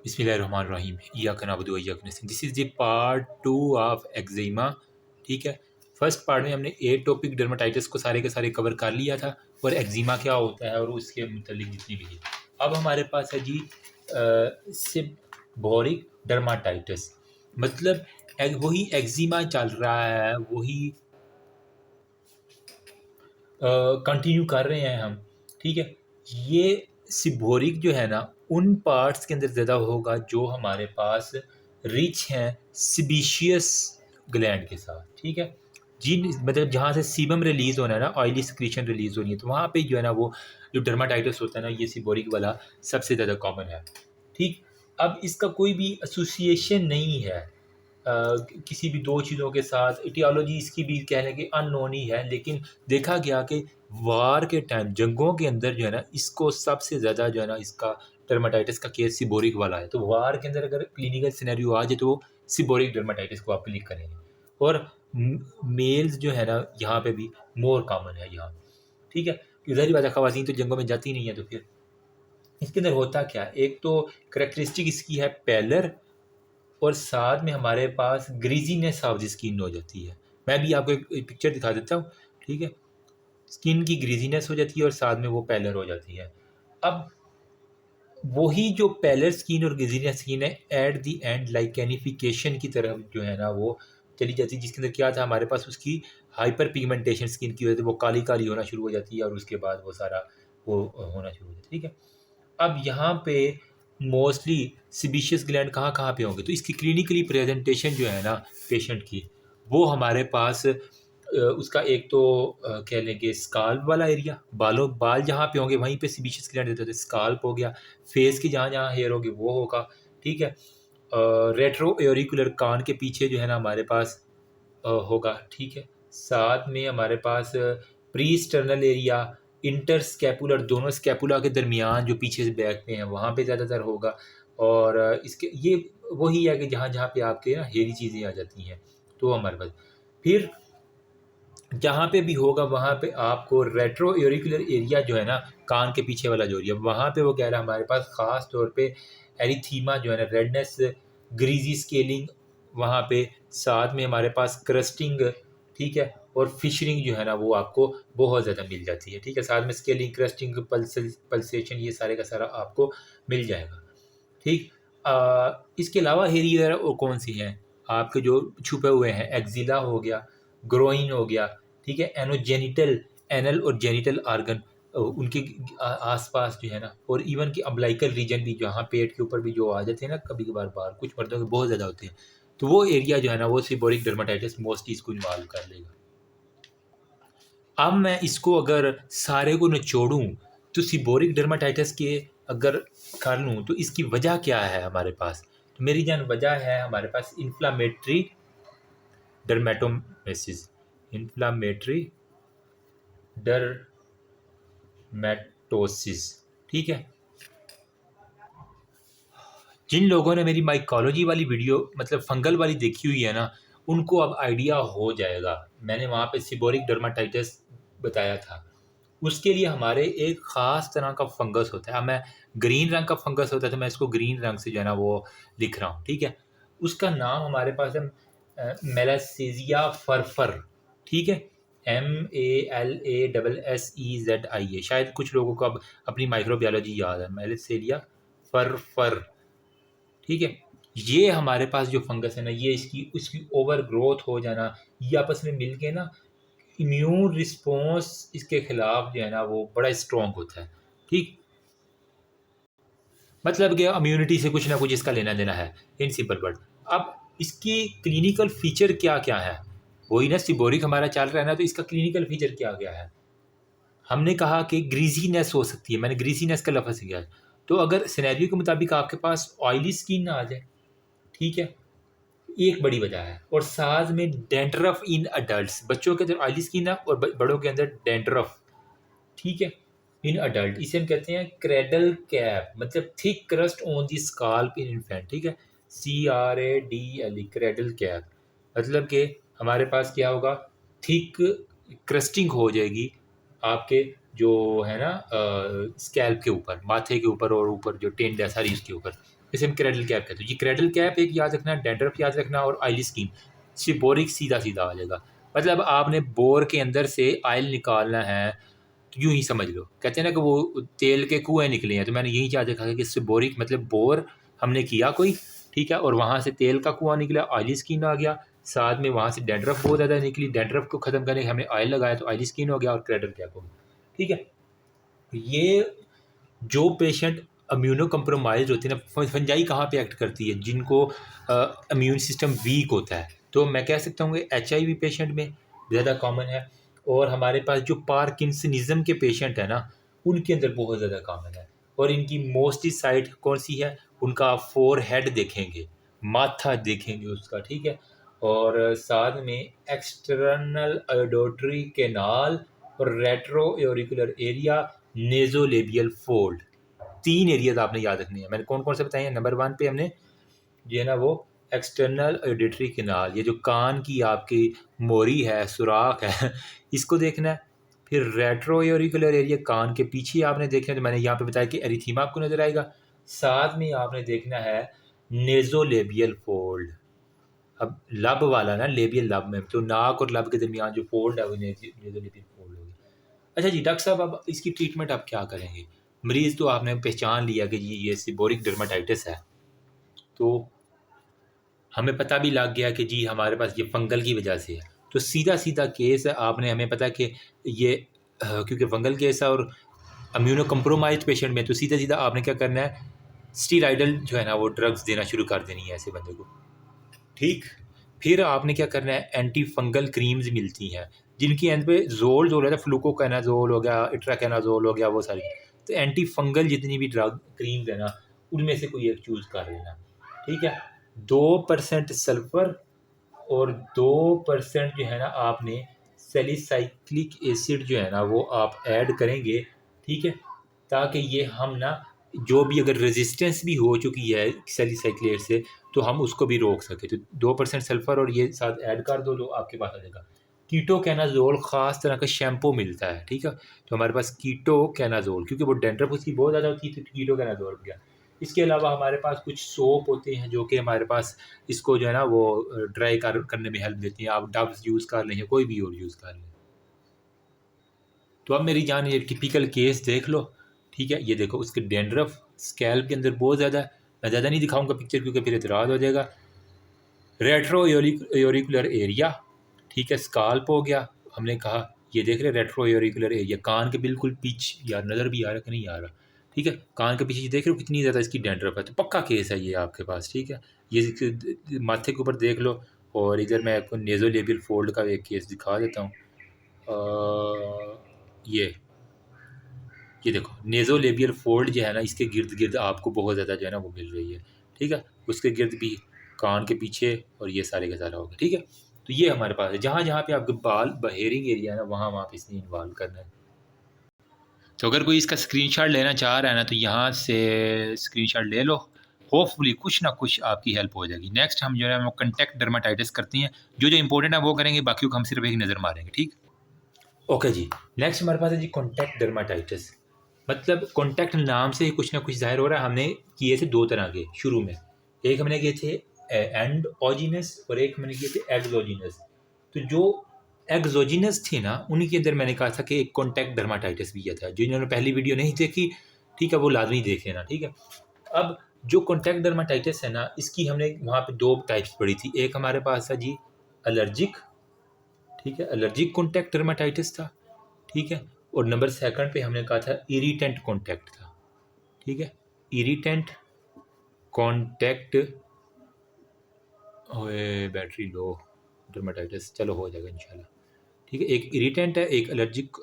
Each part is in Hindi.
बिस्मिल्लाहिर्रहमानिर्रहीम इय्याका नअबुदु व इय्याका नस्तईन। This is the part 2 of eczema. ठीक है, फर्स्ट पार्ट में हमने एटोपिक डर्माटाइटिस को सारे के सारे कवर कर लिया था और एक्जिमा क्या होता है और उसके मुतल्लिक जितनी भी है। अब हमारे पास है जी सेबोरिक डर्माटाइटिस, मतलब वही एक्जिमा चल रहा है, वही कंटिन्यू कर रहे हैं हम। ठीक है, ये सिबोरिक जो है ना उन पार्ट्स के अंदर ज़्यादा होगा जो हमारे पास रिच हैं सिबीशियस ग्लैंड के साथ। ठीक है, जिन मतलब जहाँ से सीबम रिलीज़ होना है ना, ऑयली सिक्रीशन रिलीज़ होनी है, तो वहाँ पे जो है ना वो जो डर्माटाइटिस होता है ना, ये सिबोरिक वाला सबसे ज़्यादा कॉमन है। ठीक, अब इसका कोई भी एसोसिएशन नहीं है किसी भी दो चीज़ों के साथ। इटियोलॉजी इसकी भी कह लें कि अननोन ही है, लेकिन देखा गया कि वार के टाइम जंगों के अंदर जो है ना इसको सबसे ज़्यादा जो है ना इसका डर्माटाइटिस का केस सिबोरिक वाला है। तो वार के अंदर अगर क्लिनिकल सिनेरियो आ जाए तो वो सिबोरिक डर्माटाइटिस को आप क्लिक करेंगे। और मेल्स जो है ना यहाँ पे भी मोर कॉमन है यहाँ। ठीक है, ज़ाहिर बात है ख़वातीन तो जंगों में जाती नहीं है, तो फिर इसके अंदर होता क्या है, एक तो करेक्टरिस्टिक इसकी है पैलर, और साथ में हमारे पास ग्रीजीनेस ऑफ द स्किन हो जाती है। मैं भी आपको एक पिक्चर दिखा देता हूँ। ठीक है, स्किन की ग्रीजीनेस हो जाती है और साथ में वो पैलर हो जाती है। अब वही जो पैलर स्किन और ग्रीजीनेस स्किन है एट द एंड लाइकेनिफिकेशन की तरफ जो है ना वो चली जाती है, जिसके अंदर क्या था हमारे पास उसकी हाइपर पिगमेंटेशन स्किन की वजह से वो काली काली होना शुरू हो जाती है और उसके बाद वो सारा वो होना शुरू हो जाता है। ठीक है, अब यहाँ पे मोस्टली सिबिशियस ग्लैंड कहाँ पे होंगे, तो इसकी क्लिनिकली प्रेजेंटेशन जो है ना पेशेंट की, वो हमारे पास उसका एक तो कह लेंगे स्काल्प वाला एरिया, बाल जहाँ पे होंगे वहीं पे सिबिशियस ग्लैंड देते थे। स्काल्प हो गया, फेस की जहाँ जहाँ हेयर होगी वो होगा। ठीक है, रेट्रो एरिकुलर कान के पीछे जो है ना हमारे पास होगा। ठीक है, साथ में हमारे पास pre sternal area, inter scapular, दोनों स्कैपुला के दरमियान जो पीछे से बैक पे हैं वहाँ पे ज़्यादातर होगा। और इसके ये वही है कि जहाँ जहाँ पे आपके ना हेरी चीज़ें आ जाती हैं तो हमारे पास फिर जहाँ पे भी होगा वहाँ पे आपको रेट्रो एरिकुलर एरिया जो है ना कान के पीछे वाला जो एरिया, वहाँ पे वो कह रहा है हमारे पास ख़ास तौर पे एरिथीमा जो है ना, रेडनेस, ग्रीजी स्केलिंग वहाँ पे, साथ में हमारे पास क्रस्टिंग। ठीक है, और फिशरिंग जो है ना वो आपको बहुत ज़्यादा मिल जाती है। ठीक है, साथ में स्केलिंग, क्रस्टिंग, पल्सेशन, ये सारे का सारा आपको मिल जाएगा। ठीक, इसके अलावा हेरी वगैरह और कौन सी हैं आपके जो छुपे हुए हैं, एक्जिला हो गया, ग्रोइन हो गया। ठीक है, एनोजेनिटल, एनल और जेनिटल आर्गन उनके आसपास जो है ना, और इवन कि अम्बलाइकल रीजन भी जहाँ पेट के ऊपर भी जो आ जाते हैं ना कभी कभार बार, कुछ मर्दों के बहुत ज़्यादा होते हैं, तो वो एरिया जो है ना वो सिबोरिक डर्माटाइटिस मोस्टली इसको इन्वॉल्व कर लेगा। अब मैं इसको अगर सारे को निचोड़ूँ तो सिबोरिक डर्माटाइटिस के अगर कर लूँ तो इसकी वजह क्या है हमारे पास, तो मेरी जान वजह है हमारे पास इन्फ्लामेटरी डर्मेटोमेसिस, इन्फ्लामेटरी डर्मेटोसिस। ठीक है, जिन लोगों ने मेरी माइकोलॉजी वाली वीडियो मतलब फंगल वाली देखी हुई है ना उनको अब आइडिया हो जाएगा, मैंने वहाँ पे सिबोरिक डर्माटाइटिस बताया था। उसके लिए हमारे एक ख़ास तरह का फंगस होता है। अब मैं ग्रीन रंग का फंगस होता है तो मैं इसको ग्रीन रंग से जो है ना वो लिख रहा हूँ। ठीक है, उसका नाम हमारे पास है मेलासेजिया फरफर। ठीक है, MELASSEZIA। शायद कुछ लोगों को अब अपनी माइक्रोबायोलॉजी याद है, मेलासेजिया फरफर। ठीक है, ये हमारे पास जो फंगस है ना, ये उसकी ओवर ग्रोथ हो जाना, ये आपस में मिल के ना इम्यून रिस्पॉन्स इसके खिलाफ जो है ना वो बड़ा स्ट्रॉन्ग होता है। ठीक, मतलब कि इम्यूनिटी से कुछ ना कुछ इसका लेना देना है, इन सिंपल वर्ड। अब इसकी क्लिनिकल फीचर क्या क्या है, वही ना सिबोरिक हमारा चल रहा है ना, तो इसका क्लिनिकल फीचर क्या क्या है। हमने कहा कि ग्रीजीनेस हो सकती है, मैंने ग्रीजीनेस का लफ्ज़ किया है। तो अगर सिनेरियो के मुताबिक आपके पास ऑयली स्किन ना आ जाए, ठीक है, एक बड़ी वजह है। और साथ में डेंड्रफ इन अडल्ट्स, बच्चों के अंदर ऑयली स्किन है और बड़ों के अंदर डेंड्रफ। ठीक है, इन अडल्ट, इसे हम कहते हैं क्रेडल कैप, मतलब thick crust on the scalp in infant. ठीक है, CRADLE, क्रेडल कैप, मतलब कि हमारे पास क्या होगा, थिक क्रस्टिंग हो जाएगी आपके जो है ना स्कैल्प के ऊपर, माथे के ऊपर और ऊपर जो टेंड है सारी उसके ऊपर। इसे हम क्रेडल कैप कहते हैं। ये क्रेडल कैप एक याद रखना, डैंड्रफ याद रखना और ऑयली स्किन। सीबोरिक सीधा सीधा आ जाएगा। मतलब आपने बोर के अंदर से ऑयल निकालना है तो यूँ ही समझ लो, कहते हैं ना कि वो तेल के कुएँ निकले हैं, तो मैंने यही याद रखा कि सीबोरिक मतलब बोर हमने किया कोई, ठीक है, और वहाँ से तेल का कुआँ निकला, ऑयली स्किन आ गया, साथ में वहाँ से डैंड्रफ बहुत ज़्यादा निकली, डैंड्रफ को ख़त्म करने के हमने ऑयल लगाया तो ऑयली स्किन हो गया और क्रेडल कैप हो गया, ठीक है। ये जो पेशेंट इम्यूनो कम्प्रोमाइज़ होते हैं ना, फंजाई कहाँ पे एक्ट करती है, जिनको इम्यून सिस्टम वीक होता है, तो मैं कह सकता हूँ कि HIV पेशेंट में ज़्यादा कॉमन है। और हमारे पास जो पार्किंसनिज्म के पेशेंट है ना, उनके अंदर बहुत ज़्यादा कॉमन है। और इनकी मोस्टली साइट कौन सी है, उनका आप फोर हेड देखेंगे, माथा देखेंगे उसका, ठीक है, और साथ में एक्सटर्नल ऑडिटरी कैनाल और रेट्रो एरिकुलर एरिया, नेज़ोलेबियल फोल्ड, 3 एरियाज़ आपने याद रखने हैं। मैंने कौन-कौन से बताए हैं? नंबर 1 पे हमने जो है ना वो एक्सटर्नल ऑडिटरी कैनाल, ये जो कान की आपकी मोरी है, सुराख है, इसको देखना है। फिर रेट्रो एरिकुलर एरिया, कान के पीछे आपने देखना है, तो मैंने यहाँ पे बताया कि एरिथीमा आपको नज़र आएगा। साथ में आपने देखना है नेज़ोलेबियल फोल्ड। अब लब वाला ना, लेबियल लब में, तो नाक और लब के दरमियान जो फोल्ड है वो नेज़ोलेबियल फोल्ड होगी। अच्छा जी डॉक्टर साहब, अब इसकी ट्रीटमेंट आप क्या करेंगे? मरीज़ तो आपने पहचान लिया कि जी ये सीबोरिक डर्माटाइटिस है, तो हमें पता भी लग गया कि जी हमारे पास ये फंगल की वजह से है। तो सीधा-सीधा केस है, आपने हमें पता है कि ये क्योंकि फंगल केस है और इम्यूनो कम्प्रोमाइज़्ड पेशेंट में, तो सीधा-सीधा आपने क्या करना है, स्टेरॉइडल जो है ना वो ड्रग्स देना शुरू कर देनी है ऐसे बंदे को, ठीक? फिर आपने क्या करना है, एंटी फंगल क्रीम्स मिलती हैं, जिनकी एंड पे ज़ोल है, फ्लूकोकेनाज़ोल हो गया, इट्राकेनाज़ोल हो गया, वो सारी। तो एंटी फंगल जितनी भी ड्रग क्रीम्स है ना, उनमें से कोई एक चूज़ कर लेना, ठीक है। 2% सल्फ़र और 2% जो है ना आपने सैलिसाइक्लिक एसिड जो है ना वो आप ऐड करेंगे, ठीक है, ताकि ये हम ना जो भी अगर रेजिस्टेंस भी हो चुकी है सैलिसाइक्लेट से, तो हम उसको भी रोक सकें। तो 2% सल्फ़र और ये साथ ऐड कर दो तो आपके पास आ जाएगा। कीटोकैनाज़ोल ख़ास तरह का शैम्पू मिलता है, ठीक है, तो हमारे पास कीटोकैनाज़ोल, क्योंकि वो डैंड्रफ उसकी बहुत ज़्यादा होती है, तो कीटोकैनाज़ोल हो गया। इसके अलावा हमारे पास कुछ सोप होते हैं जो कि हमारे पास इसको जो है ना वो ड्राई करने में हेल्प देती हैं। आप डव्स यूज़ कर लें या कोई भी और यूज़ कर लें। तो अब मेरी जान ये टिपिकल केस देख लो, ठीक है, ये देखो उसके डैंड्रफ स्कैल्प के अंदर बहुत ज़्यादा है। मैं ज़्यादा नहीं दिखाऊंगा पिक्चर क्योंकि फिर एतराज़ हो जाएगा। रेट्रो एरिकुलर एरिया, ठीक है, स्काल्प हो गया, हमने कहा ये देख रहे रेट्रो एरिकुलर एरिया, कान के बिल्कुल पीछे, यार नज़र भी आ रहा कि नहीं आ रहा, ठीक है, कान के पीछे ये देख रहे हो कितनी ज़्यादा इसकी डैंड्रफ है, तो पक्का केस है ये आपके पास, ठीक है। ये माथे के ऊपर देख लो, और इधर मैं आपको नेज़ोलेबियल फोल्ड का एक केस दिखा देता हूँ। ये देखो नेज़ोलेबियल फोल्ड जो है ना, इसके गिर्द गिर्द आपको बहुत ज़्यादा जो है ना वो मिल रही है, ठीक है, उसके गिर्द भी, कान के पीछे, और ये सारे का सारा होगा, ठीक है। तो ये हमारे पास है, जहाँ जहाँ पे आपके बाल हेयरिंग एरिया है ना, वहाँ वहाँ पे इसने इन्वॉल्व करना है। तो अगर कोई इसका स्क्रीनशॉट लेना चाह रहा है ना, तो यहाँ से स्क्रीनशॉट ले लो, होपफुली कुछ ना कुछ आपकी हेल्प हो जाएगी। नेक्स्ट हम जो है वो कंटेक्ट डर्माटाइटिस करते हैं, जो जो इंपॉर्टेंट है वो करेंगे, बाकी को हम सिर्फ एक नज़र मारेंगे, ठीक। ओके जी, नेक्स्ट हमारे पास है जी कॉन्टैक्ट डर्माटाइटिस। मतलब कॉन्टैक्ट नाम से ही कुछ ना कुछ ज़ाहिर हो रहा है। हमने किए थे 2 तरह के शुरू में, एक हमने किए थे एंडोजीनस और एक हमने किए थे एक्सोजीनस। तो जो एक्सोजीनस थे ना, उन्हीं के अंदर मैंने कहा था कि एक कॉन्टैक्ट डर्माटाइटिस भी किया था। जिन्होंने पहली वीडियो नहीं देखी, ठीक है, वो लाजमी देख लेना, ठीक है। अब जो कॉन्टैक्ट डर्माटाइटिस है ना, इसकी हमने वहाँ पे 2 टाइप्स पढ़ी थी। एक हमारे पास था जी एलर्जिक, ठीक है, एलर्जिक कॉन्टैक्ट डर्माटाइटिस था, ठीक है, और नंबर सेकंड पे हमने कहा था इरिटेंट कॉन्टैक्ट था, ठीक है, इरिटेंट कॉन्टैक्ट। ओए बैटरी लो, डर्माटाइटिस चलो हो जाएगा इंशाल्लाह, ठीक है। एक इरिटेंट है, एक एलर्जिक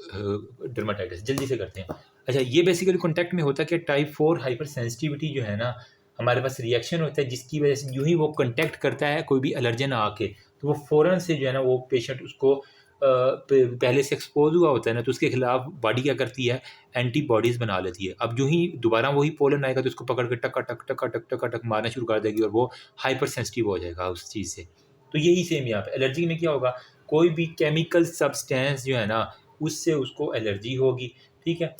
डर्माटाइटिस। जल्दी से करते हैं। अच्छा, ये बेसिकली कॉन्टैक्ट में होता है कि टाइप 4 हाइपर सेंसिटिविटी जो है ना, हमारे पास रिएक्शन होता है जिसकी वजह से यूँ ही वो कॉन्टैक्ट करता है कोई भी एलर्जन आके, तो वो फ़ौरन से जो है ना वो पेशेंट उसको पहले से एक्सपोज हुआ होता है ना, तो उसके खिलाफ बॉडी क्या करती है, एंटीबॉडीज़ बना लेती है। अब यूँ ही दोबारा वही पोलन आएगा तो उसको पकड़ के टका टक टका टक टका टक मारना शुरू कर देगी और वो हाइपर सेंसिटिव हो जाएगा उस चीज़ से। तो यही सेम यहाँ पे एलर्जी में क्या होगा, कोई भी केमिकल सब्सटेंस जो है ना उससे उसको एलर्जी होगी, ठीक है।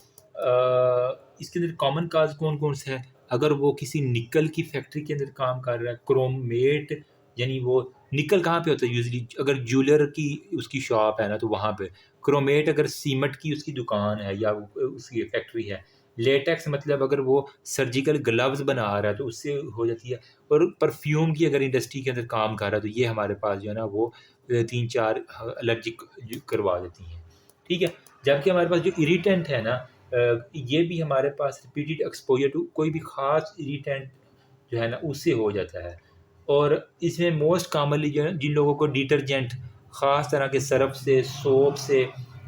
इसके अंदर कॉमन काज कौन कौन से है, अगर वो किसी निकल की फैक्ट्री के अंदर काम कर रहा है, क्रोमेट यानी वो निकल कहाँ पे होता है यूज़ुअली, अगर ज्वेलर की उसकी शॉप है ना तो वहाँ पे। क्रोमेट अगर सीमेंट की उसकी दुकान है या उसकी फैक्ट्री है। लेटेक्स मतलब अगर वो सर्जिकल ग्लव्स बना रहा है तो उससे हो जाती है। और परफ्यूम की अगर इंडस्ट्री के अंदर काम कर रहा है तो ये हमारे पास जो है ना वो 3-4 एलर्जिक करवा देती हैं, ठीक है। जबकि हमारे पास जो इरिटेंट है ना, ये भी हमारे पास रिपीटेड एक्सपोजर टू कोई भी ख़ास इरिटेंट जो है ना उससे हो जाता है। और इसमें मोस्ट कॉमनली जो है जिन लोगों को डिटर्जेंट ख़ास तरह के सर्फ से, सोप से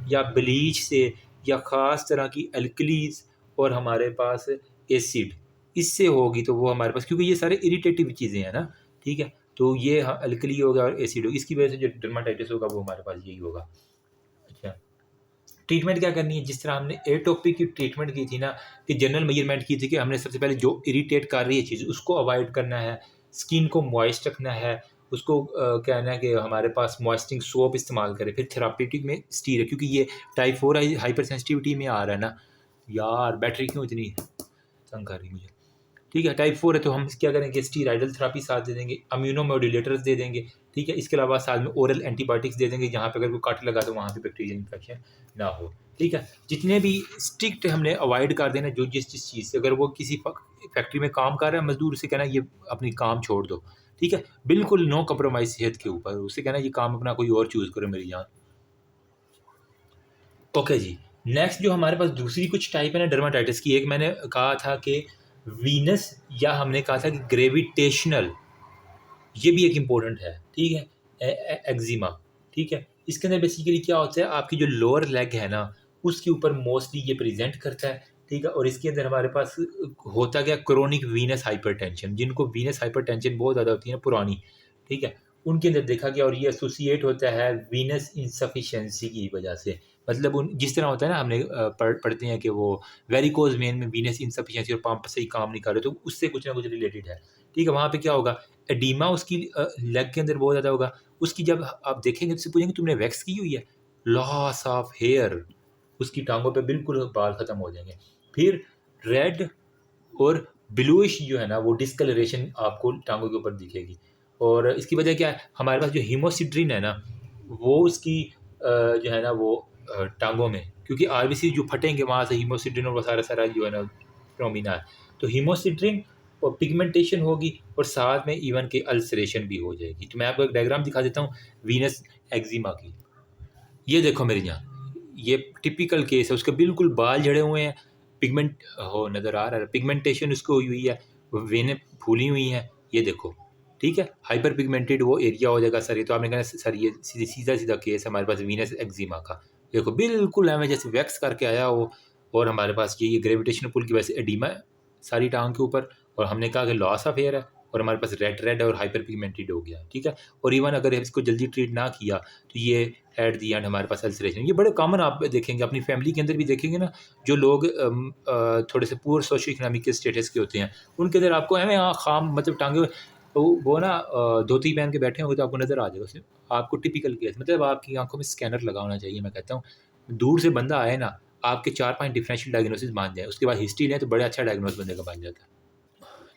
या ब्लीच से या ख़ास तरह की अल्कलीज़ और हमारे पास एसिड, इससे होगी तो वो हमारे पास, क्योंकि ये सारे इरिटेटिव चीज़ें हैं ना, ठीक है। तो ये अल्कली होगा और एसिड होगा, इसकी वजह से जो डर्माटाइटिस होगा वो हमारे पास यही होगा। अच्छा, ट्रीटमेंट क्या करनी है, जिस तरह हमने एटोपिक की ट्रीटमेंट की थी ना, कि जनरल मेजरमेंट की थी कि हमने सबसे पहले जो इरिटेट कर रही है चीज़ उसको अवॉइड करना है, स्किन को मॉइस्ट रखना है, उसको कहना है कि हमारे पास मॉइस्चरिंग सोप इस्तेमाल करें, फिर थेराप्यूटिक में स्टीर, क्योंकि ये टाइप 4 हाइपर सेंसिटिविटी में आ रहा है ना। यार बैटरी क्यों इतनी तंग कर रही है मुझे, ठीक है। टाइप 4 है तो हम क्या करेंगे, स्टीराइडल थेरापी साथ दे देंगे, इम्यूनोमोड्यूलेटर्स दे देंगे, ठीक है। इसके अलावा साथ में ओरल एंटीबायोटिक्स दे देंगे, जहाँ पे अगर कोई कट लगा तो वहाँ पे बैक्टीरियल इन्फेक्शन ना हो, ठीक है। जितने भी स्ट्रिक्ट हमने अवॉइड कर देना, जो जिस जिस चीज़ से, अगर वो किसी फैक्ट्री में काम कर रहा है मजदूर, से कहना ये अपनी काम छोड़ दो, ठीक है। बिल्कुल नो कंप्रोमाइज़ सेहत के ऊपर, उससे कहना ये काम अपना कोई और चूज़ करो मेरी जान। ओके जी, नेक्स्ट जो हमारे पास दूसरी कुछ टाइप है ना डर्माटाइटिस की, एक मैंने कहा था कि वीनस, या हमने कहा था कि ग्रेविटेशनल, ये भी एक इम्पोर्टेंट है, ठीक है। एक्जिमा, ठीक है। इसके अंदर बेसिकली क्या होता है, आपकी जो लोअर लेग है ना उसके ऊपर मोस्टली ये प्रेजेंट करता है, ठीक है। और इसके अंदर हमारे पास होता क्या, क्रोनिक वीनस हाइपरटेंशन, जिनको वीनस हाइपरटेंशन बहुत ज़्यादा होती है ना पुरानी, ठीक है, उनके अंदर देखा गया, और ये एसोसिएट होता है वीनस इनसफिशेंसी की वजह से। मतलब उन जिस तरह होता है ना, हमने पढ़ते हैं कि वो वेरिकोज वेन में वीनस इनसफिशिएंसी और पंप सही काम नहीं कर रहे, तो उससे कुछ ना कुछ रिलेटेड है, ठीक है। वहाँ पे क्या होगा, एडीमा उसकी लेग के अंदर बहुत ज़्यादा होगा। उसकी जब आप देखेंगे तो उससे पूछेंगे तुमने वैक्स की हुई है, लॉस ऑफ हेयर, उसकी टांगों पे बिल्कुल बाल ख़त्म हो जाएंगे। फिर रेड और ब्लूइश जो है ना वो डिस्कलरेशन आपको टांगों के ऊपर दिखेगी। और इसकी वजह क्या है, हमारे पास जो हीमोसिट्रिन है ना वो उसकी जो है ना वो टांगों में, क्योंकि आरबीसी जो फटेंगे वहाँ से हीमोसिट्रिन और वो सारा सारा जो है ना प्रोमिना है, तो हीमोसिट्रिन और पिगमेंटेशन होगी, और साथ में इवन के अल्सरेशन भी हो जाएगी। तो मैं आपको एक डायग्राम दिखा देता हूँ वीनस एक्जिमा की। ये देखो मेरे यहाँ, ये टिपिकल केस है, उसके बिल्कुल बाल झड़े हुए हैं, पिगमेंट हो नज़र आ रहा है, पिगमेंटेशन उसको हुई हुई है, वेनें फूली हुई हैं, ये देखो, ठीक है। हाइपर पिगमेंटेड वो एरिया हो जाएगा सर, ये तो आपने कहना सर ये सीधा सीधा केस है हमारे पास वीनस एक्जिमा का। देखो बिल्कुल हमें जैसे वैक्स करके आया हो, और हमारे पास ये ग्रेविटेशनल पुल की वजह से एडीमा है सारी टांग के ऊपर, और हमने कहा कि लॉस ऑफ हेयर है, और हमारे पास रेड रेड है और हाइपर पिगमेंटेड हो गया, ठीक है। और इवन अगर इसको जल्दी ट्रीट ना किया तो ये एट दी एंड हमारे पास अल्सरेशन, ये बड़े कॉमन आप देखेंगे अपनी फैमिली के अंदर भी देखेंगे ना, जो लोग थोड़े से पुअर सोशो इकोनॉमिक के स्टेटस के होते हैं, उनके अंदर आपको है यहाँ खाम मतलब टांगे वो ना धोती पहन के बैठे होंगे तो आपको नज़र आ जाएगा उसमें, आपको टिपिकल केस, मतलब आपकी आंखों में स्कैनर लगा होना चाहिए। मैं कहता हूँ दूर से बंदा आए ना, आपके 4-5 डिफरेंशियल डायग्नोसिस मान जाए, उसके बाद हिस्ट्री लें तो बड़े अच्छा डायग्नोस बंदे का बन जाता है।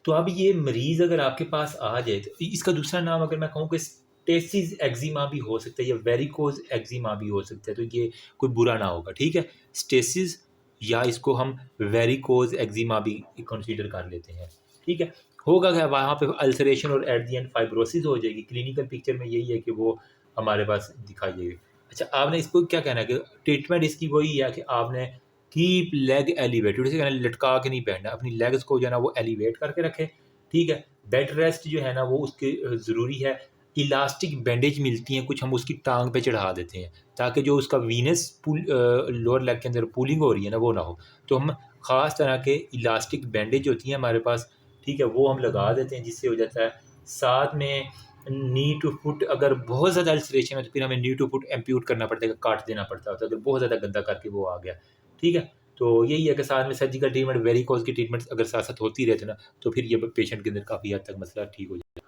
तो अब ये मरीज़ अगर आपके पास आ जाए तो इसका दूसरा नाम अगर मैं कहूँ कि स्टेसिस एक्जिमा भी हो सकता है, या वेरिकोज एक्जिमा भी हो सकता है, तो ये कोई बुरा ना होगा, ठीक है। स्टेसिस, या इसको हम वेरिकोज एक्जिमा भी कंसीडर कर लेते हैं, ठीक है। होगा क्या, वहाँ पे अल्सरेशन और एट दी एंड फाइब्रोसिस हो जाएगी। क्लिनिकल पिक्चर में यही है कि वो हमारे पास दिखाई देगी। अच्छा, आपने इसको क्या कहना है कि ट्रीटमेंट इसकी वही है कि आपने कीप लेग एलिवेटेड, उसे कहना लटका के नहीं बैठना, अपनी लेग्स को जो है ना वो एलिवेट करके रखें, ठीक है। बेड रेस्ट जो है ना वो उसके ज़रूरी है। इलास्टिक बैंडेज मिलती हैं कुछ, हम उसकी टांग पे चढ़ा देते हैं ताकि जो उसका वीनस पुल लोअर लेग के अंदर पुलिंग हो रही है ना वो ना हो। तो हम ख़ास तरह के इलास्टिक बैंडेज होती हैं हमारे पास, ठीक है, वो हम लगा देते हैं, जिससे हो जाता है। साथ में नी टू फुट, अगर बहुत ज़्यादा अल्सरेशन है तो फिर हमें नी टू फुट एम्प्यूट करना पड़ता है, काट देना पड़ता है अगर बहुत ज़्यादा गंदा करके वो आ गया, ठीक है। तो यही है कि साथ में सर्जिकल ट्रीटमेंट, वेरिकोज की ट्रीटमेंट अगर साथ साथ होती रहती ना, तो फिर ये पेशेंट के अंदर काफ़ी हद तक मसला ठीक हो जाए।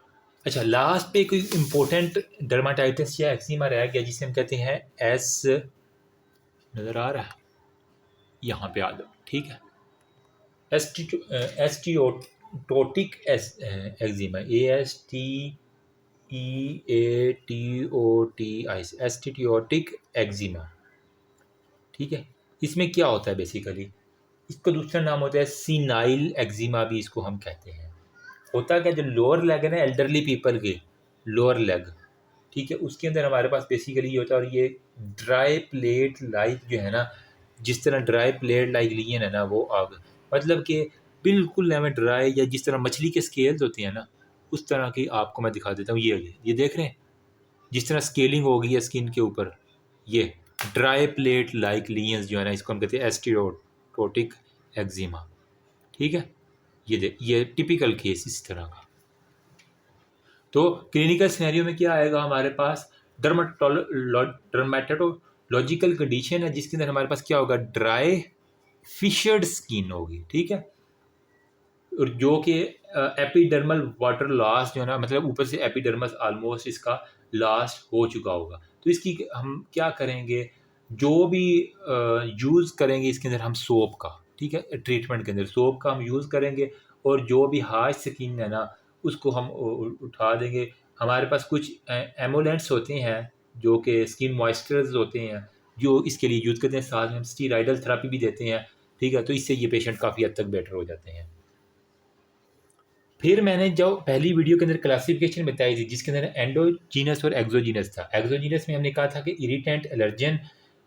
अच्छा, लास्ट पे कोई इंपॉर्टेंट डर्माटाइटिस या एक्जिमा रह गया जिसे हम कहते हैं नज़र आ रहा है यहाँ पे आ जाओ, ठीक है। एस्टियोटोटिक एक्जिमा, ASTEATOTI, एस्टियोटिक एक्जिमा। ठीक है, इसमें क्या होता है बेसिकली, इसका दूसरा नाम होता है सीनाइल एक्जिमा भी इसको हम कहते हैं। होता क्या, जो लोअर लेग है ना एल्डरली पीपल के लोअर लेग, ठीक है, उसके अंदर हमारे पास बेसिकली ये होता है, और ये ड्राई प्लेट लाइक जो है ना, जिस तरह ड्राई प्लेट लाइक लीजन है ना वो आग, मतलब कि बिल्कुल हमें ड्राई, या जिस तरह मछली के स्केल्स होते हैं ना उस तरह की आपको मैं दिखा देता हूँ। ये देख रहे हैं जिस तरह स्केलिंग हो गई है स्किन के ऊपर, ये ड्राई प्लेट लाइक लीजन्स जो है ना, इसको हम कहते हैं एस्टियोटोटिक एक्जिमा। ठीक है, ये टिपिकल केस इस तरह का। तो क्लिनिकल सिनेरियो में क्या आएगा हमारे पास, डर्मेटोलॉजिकल कंडीशन है जिसके अंदर हमारे पास क्या होगा, ड्राई फिशर्ड स्किन होगी। ठीक है, और जो कि एपिडर्मल वाटर लॉस जो है ना, मतलब ऊपर से एपिडर्मस ऑलमोस्ट इसका लास्ट हो चुका होगा। तो इसकी हम क्या करेंगे, जो भी यूज़ करेंगे इसके अंदर हम सोप का, ठीक है, ट्रीटमेंट के अंदर सोप का हम यूज़ करेंगे, और जो भी हार्श स्किन है ना उसको हम उठा देंगे। हमारे पास कुछ एमोलेंट्स होते हैं जो कि स्किन मॉइस्चराइजर्स होते हैं जो इसके लिए यूज़ करते हैं, साथ में हम स्टीराइडल थेरेपी भी देते हैं। ठीक है, तो इससे ये पेशेंट काफ़ी हद तक बेटर हो जाते हैं। फिर मैंने जो पहली वीडियो के अंदर क्लासिफिकेशन बताई थी जिसके अंदर एंडोजीनस और एक्सोजीनस था, एक्सोजीनस में हमने कहा था कि इरिटेंट, एलर्जन,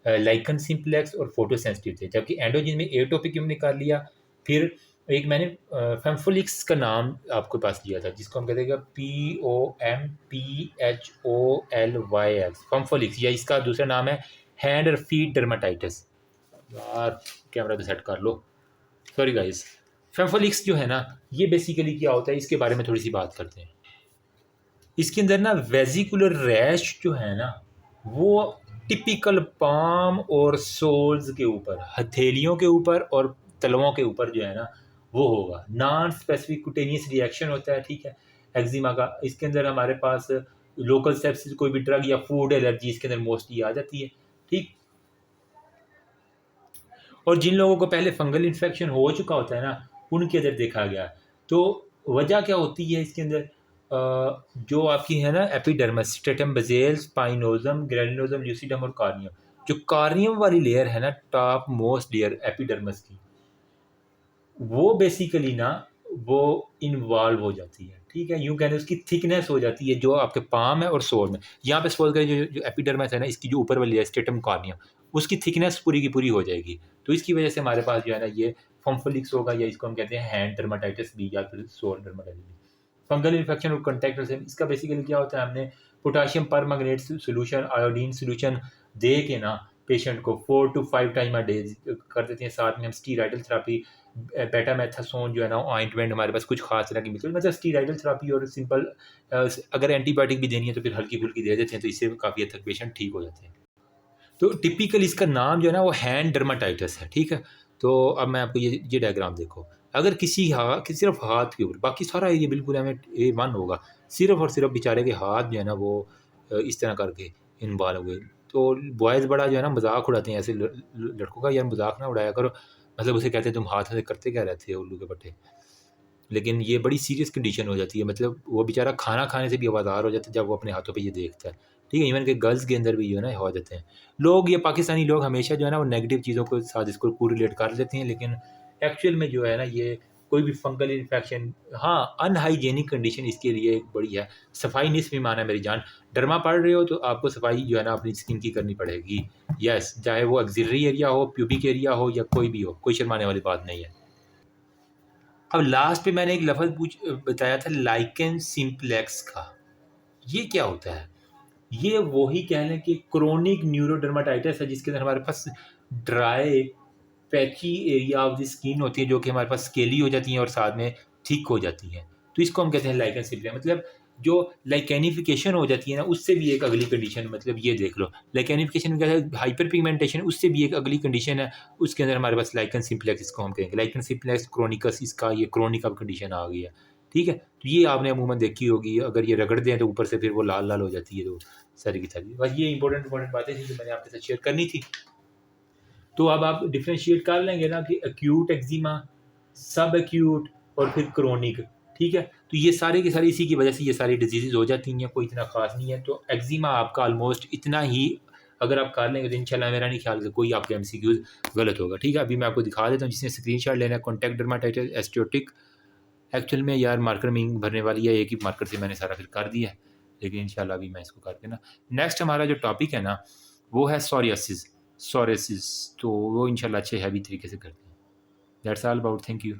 लाइकन सिंप्लेक्स और फोटोसेंसिटिव थे, जबकि एंडोजिन में एटोपिक हमने कर लिया। फिर एक मैंने फेम्फोलिक्स का नाम आपके पास दिया था जिसको हम कहते हैं POMPHOLYX, फेम्फोलिक्स, या इसका दूसरा नाम है हैंड और फीट डर्माटाइटिस। यार कैमरा तो सेट कर लो, सॉरी गाइस। फेम्फोलिक्स जो है ना, ये बेसिकली क्या होता है इसके बारे में थोड़ी सी बात करते हैं। इसके अंदर ना वेजिकुलर रैश जो है ना वो टिपिकल पाम और सोल्स के ऊपर, हथेलियों के ऊपर और तलवों के ऊपर जो है ना वो होगा। नॉन स्पेसिफिक कुटेनियस रिएक्शन होता है, ठीक है, एक्जिमा का। इसके अंदर हमारे पास लोकल सेप्सिस, कोई भी ड्रग या फूड एलर्जी इसके अंदर मोस्टली आ जाती है। ठीक, और जिन लोगों को पहले फंगल इन्फेक्शन हो चुका होता है ना उनके अंदर देखा गया। तो वजह क्या होती है इसके अंदर, जो आपकी है ना एपिडर्मस, स्ट्रेटम बेसेल, स्पाइनोजम, ग्रेनुलोजम, ल्यूसिडम और कार्नियम, जो कार्नियम वाली लेयर है ना टॉप मोस्ट लेयर एपिडर्मस की, वो बेसिकली ना वो इन्वॉल्व हो जाती है। ठीक है, यूँ कहने उसकी थिकनेस हो जाती है जो आपके पाम है और सोल में। यहाँ पे सपोज करें जो एपिडर्मस है ना इसकी जो ऊपर वाली है स्ट्रेटम कार्नियम, उसकी थिकनेस पूरी की पूरी हो जाएगी। तो इसकी वजह से हमारे पास जो है ना ये फम्फोलिक्स होगा, या इसको हम कहते हैं हैंड डर्माटाइटिस बी या फिर sole dermatitis B. Fungal infection और कॉन्टैक्ट से इसका बेसिकली क्या होता है, हमने potassium permanganate solution, iodine solution दे के ना पेशेंट को 4 to 5 टाइम अ डे कर देते हैं। साथ में हम स्टीराइडल थेरेपी, बेटामेथासोन जो है ना ऑइंटमेंट हमारे पास कुछ खास तरह की मिलती है, मतलब स्टीराइडल थेरेपी और सिंपल अगर एंटीबायोटिक भी देनी है तो फिर हल्की फुल्की दे देते हैं, तो इससे काफ़ी हद तक पेशेंट ठीक हो जाते हैं। तो टिपिकल इसका नाम जो है ना वो हैंड डर्माटाइटिस है। ठीक है, तो अब मैं आपको ये डायग्राम देखो, अगर किसी सिर्फ हाथ के ऊपर, बाकी सारा एरिया बिल्कुल हमें A1 होगा, सिर्फ और सिर्फ बेचारे के हाथ जो है ना वो इस तरह करके इन्वॉल्व हो गए। तो बॉयज़ बड़ा जो है ना मजाक उड़ाते हैं ऐसे लड़कों का, यार मजाक ना उड़ाया करो, मतलब उसे कहते हैं तुम हाथ से करते क्या रहते हो उल्लू के पट्टे। लेकिन ये बड़ी सीरियस कंडीशन हो जाती है, मतलब वो बेचारा खाना खाने से भी आवाज़ार हो जाता है जब वो अपने हाथों पे ये देखता है। ठीक है, इवन के गर्ल्स के अंदर भी जो है ना हो जाते हैं लोग, ये पाकिस्तानी लोग हमेशा जो है ना वो नेगेटिव चीज़ों के साथ इसको कोरिलेट कर लेते हैं, लेकिन एक्चुअल में जो है ना ये कोई भी फंगल इन्फेक्शन, हाँ अनहाइजेनिक कंडीशन इसके लिए एक बड़ी है। सफाई निस्फ ईमान है मेरी जान, डरमा पड़ रहे हो तो आपको सफाई जो है ना अपनी स्किन की करनी पड़ेगी। यस, चाहे वो एक्सिलरी एरिया हो, प्यूबिक एरिया हो, या कोई भी हो, कोई शर्माने वाली बात नहीं है। अब लास्ट पे मैंने एक लफ्ज़ बताया था लाइकेन सिंप्लेक्स का, ये क्या होता है? ये वही कह लें कि क्रोनिक न्यूरोडर्माटाइटिस है जिसके अंदर हमारे पास dry patchy area of the skin होती है जो कि हमारे पास स्केली हो जाती हैं और साथ में थिक हो जाती हैं। तो इसको हम कहते हैं लाइकेन सिंप्लेक्स, मतलब जो लाइकेनिफिकेशन हो जाती है ना उससे भी एक अगली कंडीशन, मतलब ये देख लो लाइकेनिफिकेशन क्या है, हाइपर पिगमेंटेशन, उससे भी एक अगली कंडीशन है। उसके अंदर हमारे पास लाइकेन सिंप्लेक्स इसको हम कहेंगे, लाइकेन सिंप्लेक्स क्रोनिकस, इसका ये क्रोनिक अब कंडीशन आ गई है। ठीक है, तो ये आपने अमूमन देखी होगी, अगर ये रगड़ दें तो ऊपर से फिर वो लाल लाल हो जाती है, तो सारी की सारी। बस ये इंपॉर्टेंट बातें थी जो मैंने आपके साथ शेयर करनी थी। तो अब आप डिफ्रेंशिएट कर लेंगे ना कि एक्यूट एक्जिमा सब एक्यूट और फिर क्रोनिक। ठीक है, तो ये सारे के सारे इसी की वजह से ये सारी डिजीज़ हो जाती हैं, कोई इतना ख़ास नहीं है। तो एक्जिमा आपका ऑलमोस्ट इतना ही अगर आप कर लेंगे तो इंशाल्लाह मेरा नहीं ख्याल कि कोई आपके एमसीक्यूज़ गलत होगा। ठीक है, अभी मैं आपको दिखा देता हूँ, जिसने स्क्रीनशॉट लेना है। कॉन्टैक्ट डर्माटाइटिस एस्टियोटिक, एक्चुअल में यार मार्कर में इंक भरने वाली है, एक ही मार्कर से मैंने सारा फिल कर दिया है, लेकिन इंशाल्लाह अभी मैं इसको करके ना, नेक्स्ट हमारा जो टॉपिक है ना वो है सोरियासिस। तो वो इंशाल्लाह अच्छे हैवी तरीके से करते हैं। That's all about, thank you.